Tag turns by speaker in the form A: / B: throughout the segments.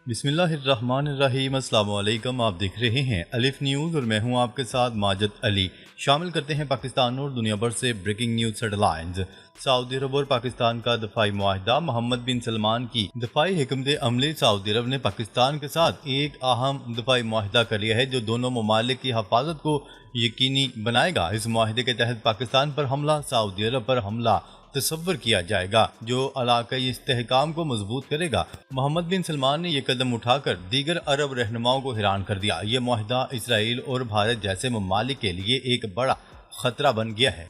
A: بسم اللہ الرحمن الرحیم۔ السلام علیکم، آپ دیکھ رہے ہیں الف نیوز اور میں ہوں آپ کے ساتھ ماجد علی۔ شامل کرتے ہیں پاکستان اور دنیا بھر سے بریکنگ نیوز ہیڈ لائنز۔ سعودی عرب اور پاکستان کا دفاعی معاہدہ۔ محمد بن سلمان کی دفاعی حکمت عملی۔ سعودی عرب نے پاکستان کے ساتھ ایک اہم دفاعی معاہدہ کر لیا ہے جو دونوں ممالک کی حفاظت کو یقینی بنائے گا۔ اس معاہدے کے تحت پاکستان پر حملہ، سعودی عرب پر حملہ تصور کیا جائے گا جو علاقائی استحکام کو مضبوط کرے گا۔ محمد بن سلمان نے یہ قدم اٹھا کر دیگر عرب رہنماؤں کو حیران کر دیا۔ یہ معاہدہ اسرائیل اور بھارت جیسے ممالک کے لیے ایک بڑا خطرہ بن گیا ہے۔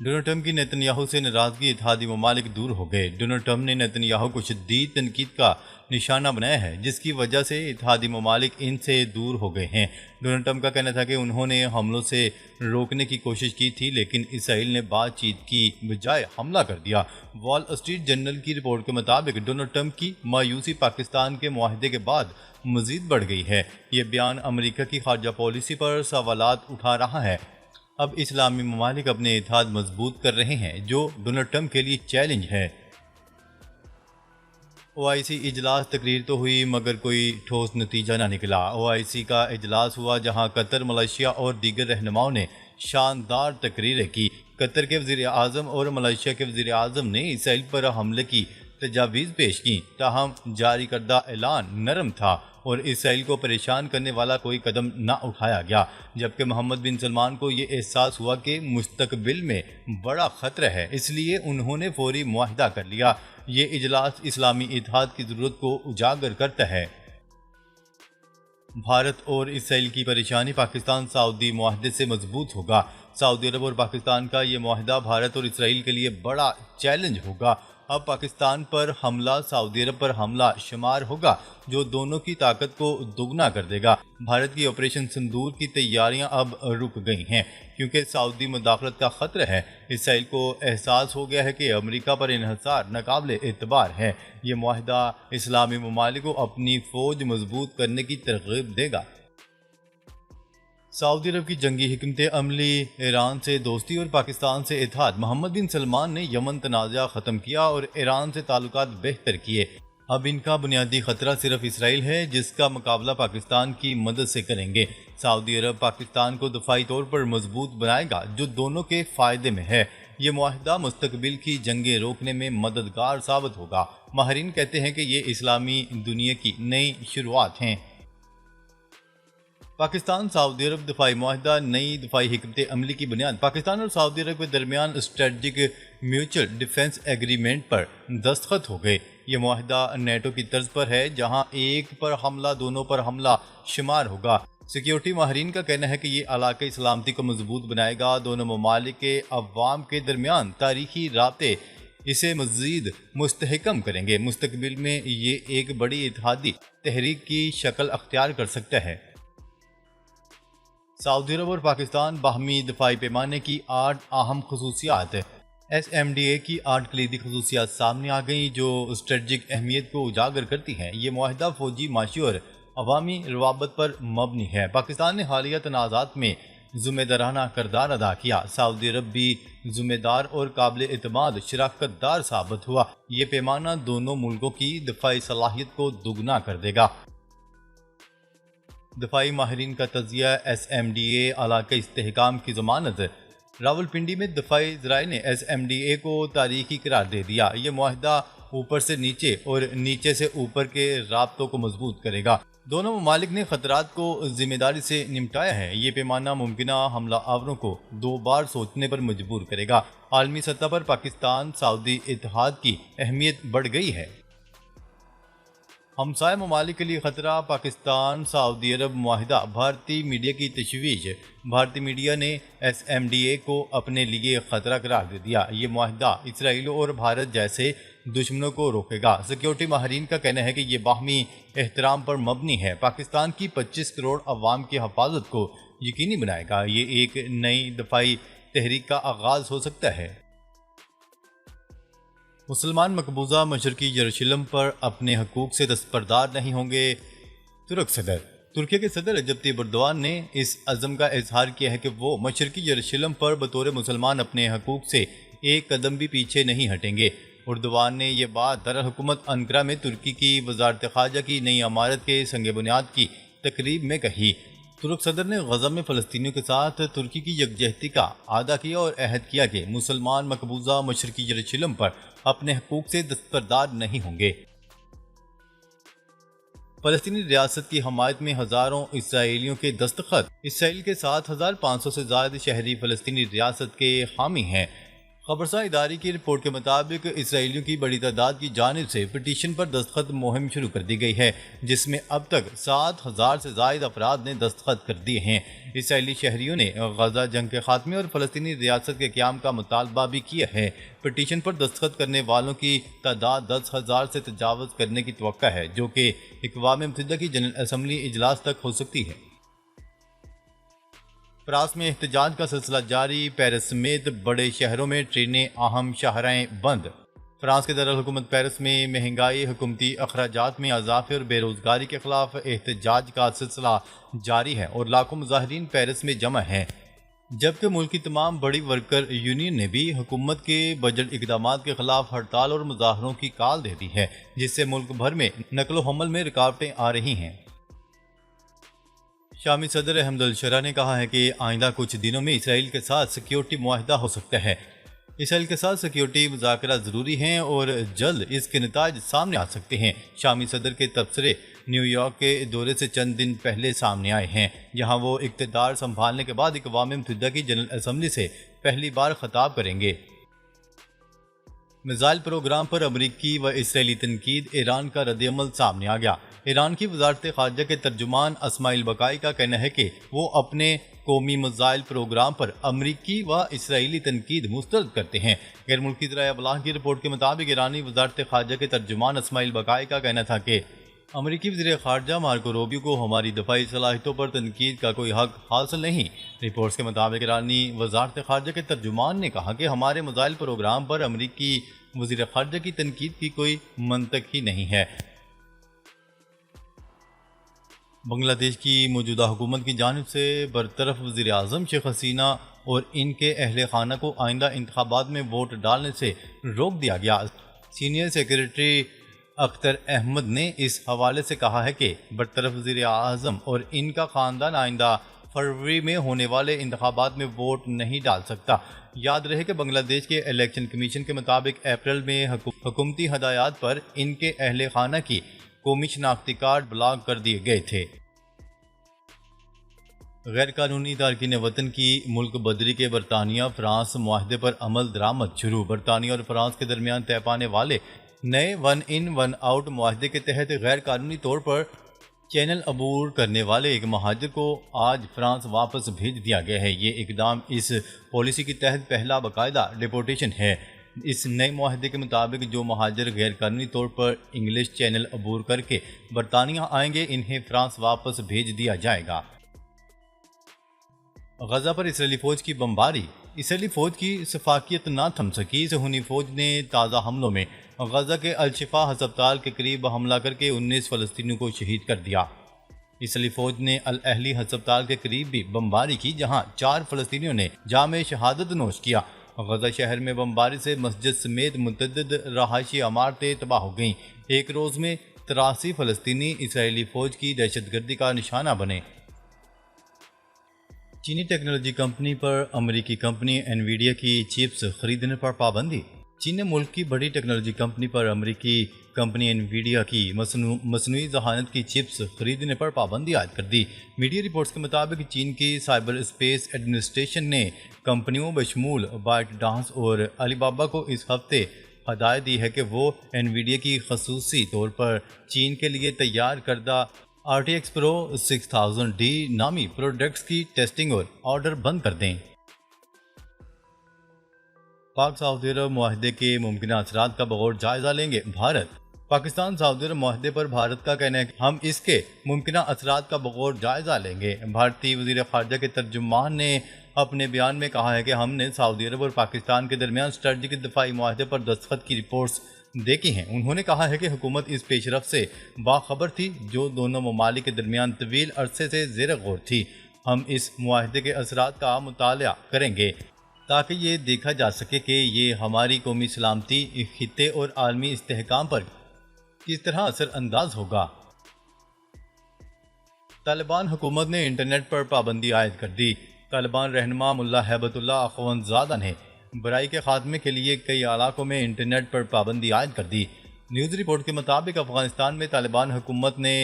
A: ڈونلڈ ٹرمپ کی نیتن یاہو سے ناراضگی، اتحادی ممالک دور ہو گئے۔ ڈونلڈ ٹرمپ نے نیتن یاہو کو شدید تنقید کا نشانہ بنایا ہے جس کی وجہ سے اتحادی ممالک ان سے دور ہو گئے ہیں۔ ڈونلڈ ٹرمپ کا کہنا تھا کہ انہوں نے حملوں سے روکنے کی کوشش کی تھی لیکن اسرائیل نے بات چیت کی بجائے حملہ کر دیا۔ وال اسٹریٹ جرنل کی رپورٹ کے مطابق ڈونلڈ ٹرمپ کی مایوسی پاکستان کے معاہدے کے بعد مزید بڑھ گئی ہے۔ یہ بیان امریکہ کی خارجہ پالیسی پر سوالات اٹھا رہا ہے۔ اب اسلامی ممالک اپنے اتحاد مضبوط کر رہے ہیں جو ڈونلڈ ٹرمپ کے لیے چیلنج ہے۔ OIC اجلاس، تقریر تو ہوئی مگر کوئی ٹھوس نتیجہ نہ نکلا۔ OIC کا اجلاس ہوا جہاں قطر، ملائیشیا اور دیگر رہنماؤں نے شاندار تقریریں کی۔ قطر کے وزیر اعظم اور ملائیشیا کے وزیر اعظم نے اسرائیل پر حملے کی تجاویز پیش کی، تاہم جاری کردہ اعلان نرم تھا اور اسرائیل کو پریشان کرنے والا کوئی قدم نہ اٹھایا گیا، جبکہ محمد بن سلمان کو یہ احساس ہوا کہ مستقبل میں بڑا خطرہ ہے، اس لیے انہوں نے فوری معاہدہ کر لیا۔ یہ اجلاس اسلامی اتحاد کی ضرورت کو اجاگر کرتا ہے۔ بھارت اور اسرائیل کی پریشانی پاکستان سعودی معاہدے سے مضبوط ہوگا۔ سعودی عرب اور پاکستان کا یہ معاہدہ بھارت اور اسرائیل کے لیے بڑا چیلنج ہوگا۔ اب پاکستان پر حملہ سعودی عرب پر حملہ شمار ہوگا جو دونوں کی طاقت کو دگنا کر دے گا۔ بھارت کی آپریشن سندور کی تیاریاں اب رک گئی ہیں کیونکہ سعودی مداخلت کا خطرہ ہے۔ اسرائیل کو احساس ہو گیا ہے کہ امریکہ پر انحصار ناقابل اعتبار ہے۔ یہ معاہدہ اسلامی ممالک کو اپنی فوج مضبوط کرنے کی ترغیب دے گا۔ سعودی عرب کی جنگی حکمت عملی، ایران سے دوستی اور پاکستان سے اتحاد۔ محمد بن سلمان نے یمن تنازع ختم کیا اور ایران سے تعلقات بہتر کیے۔ اب ان کا بنیادی خطرہ صرف اسرائیل ہے جس کا مقابلہ پاکستان کی مدد سے کریں گے۔ سعودی عرب پاکستان کو دفاعی طور پر مضبوط بنائے گا جو دونوں کے فائدے میں ہے۔ یہ معاہدہ مستقبل کی جنگیں روکنے میں مددگار ثابت ہوگا۔ ماہرین کہتے ہیں کہ یہ اسلامی دنیا کی نئی شروعات ہیں۔ پاکستان سعودی عرب دفاعی معاہدہ، نئی دفاعی حکمت عملی کی بنیاد۔ پاکستان اور سعودی عرب کے درمیان اسٹریٹجک میوچل ڈیفنس ایگریمنٹ پر دستخط ہو گئے۔ یہ معاہدہ نیٹو کی طرز پر ہے جہاں ایک پر حملہ دونوں پر حملہ شمار ہوگا۔ سیکیورٹی ماہرین کا کہنا ہے کہ یہ علاقائی سلامتی کو مضبوط بنائے گا، دونوں ممالک کے عوام کے درمیان تاریخی رابطے اسے مزید مستحکم کریں گے۔ مستقبل میں یہ ایک بڑی اتحادی تحریک کی شکل اختیار کر سکتا ہے۔ سعودی عرب اور پاکستان باہمی دفاعی پیمانے کی 8 اہم خصوصیات۔ SMDA کی 8 کلیدی خصوصیات سامنے آ گئیں جو اسٹریٹجک اہمیت کو اجاگر کرتی ہیں۔ یہ معاہدہ فوجی، معاشی اور عوامی روابط پر مبنی ہے۔ پاکستان نے حالیہ تنازعات میں ذمہ دارانہ کردار ادا کیا۔ سعودی عرب بھی ذمہ دار اور قابل اعتماد شراکت دار ثابت ہوا۔ یہ پیمانہ دونوں ملکوں کی دفاعی صلاحیت کو دگنا کر دے گا۔ دفاعی ماہرین کا تجزیہ، SMDA علاقائی استحکام کی ضمانت۔ راولپنڈی میں دفاعی ذرائع نے SMDA کو تاریخی قرار دے دیا۔ یہ معاہدہ اوپر سے نیچے اور نیچے سے اوپر کے رابطوں کو مضبوط کرے گا۔ دونوں ممالک نے خطرات کو ذمہ داری سے نمٹایا ہے۔ یہ پیمانہ ممکنہ حملہ آوروں کو 2 بار سوچنے پر مجبور کرے گا۔ عالمی سطح پر پاکستان سعودی اتحاد کی اہمیت بڑھ گئی ہے۔ ہمسائے ممالک کے لیے خطرہ، پاکستان سعودی عرب معاہدہ۔ بھارتی میڈیا کی تشویش۔ بھارتی میڈیا نے SMDA کو اپنے لیے خطرہ قرار دے دیا۔ یہ معاہدہ اسرائیل اور بھارت جیسے دشمنوں کو روکے گا۔ سیکیورٹی ماہرین کا کہنا ہے کہ یہ باہمی احترام پر مبنی ہے، پاکستان کی 25 کروڑ عوام کی حفاظت کو یقینی بنائے گا۔ یہ ایک نئی دفاعی تحریک کا آغاز ہو سکتا ہے۔ مسلمان مقبوضہ مشرقی یروشلم پر اپنے حقوق سے دستبردار نہیں ہوں گے۔ ترک صدر۔ ترکیہ کے صدر رجب طیب ایردوان نے اس عزم کا اظہار کیا ہے کہ وہ مشرقی یروشلم پر بطور مسلمان اپنے حقوق سے ایک قدم بھی پیچھے نہیں ہٹیں گے۔ اردوان نے یہ بات دارالحکومت انقرہ میں ترکی کی وزارت خارجہ کی نئی عمارت کے سنگ بنیاد کی تقریب میں کہی۔ ترک صدر نے غزہ میں فلسطینیوں کے ساتھ ترکی کی یکجہتی کا اعادہ کیا اور عہد کیا کہ مسلمان مقبوضہ مشرقی یروشلم پر اپنے حقوق سے دستبردار نہیں ہوں گے۔ فلسطینی ریاست کی حمایت میں ہزاروں اسرائیلیوں کے دستخط۔ اسرائیل کے 7,500 سے زائد شہری فلسطینی ریاست کے حامی ہیں۔ خبرساں ادارے کی رپورٹ کے مطابق اسرائیلیوں کی بڑی تعداد کی جانب سے پٹیشن پر دستخط مہم شروع کر دی گئی ہے، جس میں اب تک 7,000 سے زائد افراد نے دستخط کر دیے ہیں۔ اسرائیلی شہریوں نے غزہ جنگ کے خاتمے اور فلسطینی ریاست کے قیام کا مطالبہ بھی کیا ہے۔ پٹیشن پر دستخط کرنے والوں کی تعداد 10,000 سے تجاوز کرنے کی توقع ہے، جو کہ اقوام متحدہ کی جنرل اسمبلی اجلاس تک ہو سکتی ہے۔ فرانس میں احتجاج کا سلسلہ جاری، پیرس سمیت بڑے شہروں میں ٹرینیں، اہم شاہراہیں بند۔ فرانس کے دارالحکومت پیرس میں مہنگائی، حکومتی اخراجات میں اضافے اور بے روزگاری کے خلاف احتجاج کا سلسلہ جاری ہے اور لاکھوں مظاہرین پیرس میں جمع ہیں، جبکہ ملک کی تمام بڑی ورکر یونین نے بھی حکومت کے بجٹ اقدامات کے خلاف ہڑتال اور مظاہروں کی کال دے دی ہے، جس سے ملک بھر میں نقل و حمل میں رکاوٹیں آ رہی ہیں۔ شامی صدر احمد الشرا نے کہا ہے کہ آئندہ کچھ دنوں میں اسرائیل کے ساتھ سیکیورٹی معاہدہ ہو سکتا ہے۔ اسرائیل کے ساتھ سیکیورٹی مذاکرات ضروری ہیں اور جلد اس کے نتائج سامنے آ سکتے ہیں۔ شامی صدر کے تبصرے نیو یارک کے دورے سے چند دن پہلے سامنے آئے ہیں، جہاں وہ اقتدار سنبھالنے کے بعد اقوام متحدہ کی جنرل اسمبلی سے پہلی بار خطاب کریں گے۔ میزائل پروگرام پر امریکی و اسرائیلی تنقید، ایران کا رد عمل سامنے آ گیا۔ ایران کی وزارت خارجہ کے ترجمان اسماعیل بقائی کا کہنا ہے کہ وہ اپنے قومی میزائل پروگرام پر امریکی و اسرائیلی تنقید مسترد کرتے ہیں۔ غیر ملکی ذرائع ابلاغ کی رپورٹ کے مطابق ایرانی وزارت خارجہ کے ترجمان اسماعیل بقائی کا کہنا تھا کہ امریکی وزیر خارجہ مارکو روبیو کو ہماری دفاعی صلاحیتوں پر تنقید کا کوئی حق حاصل نہیں۔ رپورٹس کے مطابق ایرانی وزارت خارجہ کے ترجمان نے کہا کہ ہمارے میزائل پروگرام پر امریکی وزیر خارجہ کی تنقید کی کوئی منطق ہی نہیں ہے۔ بنگلہ دیش کی موجودہ حکومت کی جانب سے برطرف وزیر اعظم شیخ حسینہ اور ان کے اہل خانہ کو آئندہ انتخابات میں ووٹ ڈالنے سے روک دیا گیا۔ سینئر سیکریٹری اختر احمد نے اس حوالے سے کہا ہے کہ برطرف وزیر اعظم اور ان کا خاندان آئندہ فروری میں ہونے والے انتخابات میں ووٹ نہیں ڈال سکتا۔ یاد رہے کہ بنگلہ دیش کے الیکشن کمیشن کے مطابق اپریل میں حکومتی ہدایات پر ان کے اہل خانہ کی قومی شناختی کارڈ بلاک کر دیے گئے تھے۔ غیر قانونی تارکین وطن کی ملک بدری کے برطانیہ فرانس معاہدے پر عمل درآمد شروع۔ برطانیہ اور فرانس کے درمیان طے پانے والے نئے ون ان ون آؤٹ معاہدے کے تحت غیر قانونی طور پر چینل عبور کرنے والے ایک مہاجر کو آج فرانس واپس بھیج دیا گیا ہے۔ یہ اقدام اس پالیسی کے تحت پہلا باقاعدہ ڈیپورٹیشن ہے۔ اس نئے معاہدے کے مطابق جو مہاجر غیر قانونی طور پر انگلش چینل عبور کر کے برطانیہ آئیں گے، انہیں فرانس واپس بھیج دیا جائے گا۔ غزہ پر اسرائیلی فوج کی بمباری۔ اسرائیلی فوج کی شفافیت نہ تھم سکی۔ صہیونی فوج نے تازہ حملوں میں غزہ کے الشفا ہسپتال کے قریب حملہ کر کے 19 فلسطینیوں کو شہید کر دیا۔ اسرائیلی فوج نے الاہلی ہسپتال کے قریب بھی بمباری کی، جہاں 4 فلسطینیوں نے جام شہادت نوش کیا۔ غزہ شہر میں بمباری سے مسجد سمیت متعدد رہائشی عمارتیں تباہ ہو گئیں۔ ایک روز میں 83 فلسطینی اسرائیلی فوج کی دہشت گردی کا نشانہ بنے۔ چینی ٹیکنالوجی کمپنی پر امریکی کمپنی انویڈیا کی چپس خریدنے پر پابندی۔ چین نے ملک کی بڑی ٹیکنالوجی کمپنی پر امریکی کمپنی انویڈیا کی مصنوعی ذہانت کی چپس خریدنے پر پابندی عائد کر دی۔ میڈیا رپورٹس کے مطابق چین کی سائبر اسپیس ایڈمنسٹریشن نے کمپنیوں بشمول بائٹ ڈانس اور علی بابا کو اس ہفتے ہدایت دی ہے کہ وہ انویڈیا کی خصوصی طور پر چین کے لیے تیار کردہ RTX Pro 6000D نامی پروڈکٹس کی ٹیسٹنگ اور آرڈر بند کر دیں۔ پاک سعودی عرب معاہدے کے ممکنہ اثرات کا بغور جائزہ لیں گے بھارت۔ پاکستان سعودی عرب معاہدے پر بھارت کا کہنا ہے کہ ہم اس کے ممکنہ اثرات کا بغور جائزہ لیں گے۔ بھارتی وزیر خارجہ کے ترجمان نے اپنے بیان میں کہا ہے کہ ہم نے سعودی عرب اور پاکستان کے درمیان اسٹریٹجک دفاعی معاہدے پر دستخط کی رپورٹس دیکھی ہیں۔ انہوں نے کہا ہے کہ حکومت اس پیش رفت سے باخبر تھی جو دونوں ممالک کے درمیان طویل عرصے سے زیر غور تھی۔ ہم اس معاہدے کے اثرات کا مطالعہ کریں گے تاکہ یہ دیکھا جا سکے کہ یہ ہماری قومی سلامتی، خطے اور عالمی استحکام پر کس طرح اثر انداز ہوگا۔ طالبان حکومت نے انٹرنیٹ پر پابندی عائد کر دی۔ طالبان رہنما ملا ہیبت اللہ اخوندزادہ نے برائی کے خاتمے کے لیے کئی علاقوں میں انٹرنیٹ پر پابندی عائد کر دی۔ نیوز رپورٹ کے مطابق افغانستان میں طالبان حکومت نے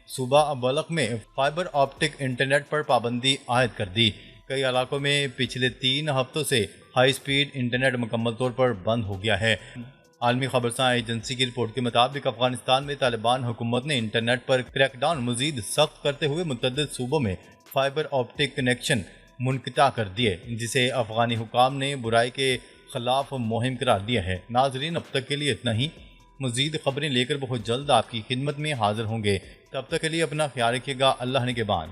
A: صوبہ بلخ میں فائبر آپٹک انٹرنیٹ پر پابندی عائد کر دی۔ کئی علاقوں میں پچھلے 3 ہفتوں سے ہائی سپیڈ انٹرنیٹ مکمل طور پر بند ہو گیا ہے۔ عالمی خبرساں ایجنسی کی رپورٹ کے مطابق افغانستان میں طالبان حکومت نے انٹرنیٹ پر کریک ڈاؤن مزید سخت کرتے ہوئے متعدد صوبوں میں فائبر آپٹک کنیکشن منقطع کر دیے، جسے افغانی حکام نے برائی کے خلاف مہم قرار دیا ہے۔ ناظرین، اب تک کے لیے اتنا ہی۔ مزید خبریں لے کر بہت جلد آپ کی خدمت میں حاضر ہوں گے۔ تب تک کے لیے اپنا خیال رکھیے گا۔ اللہ نگہبان۔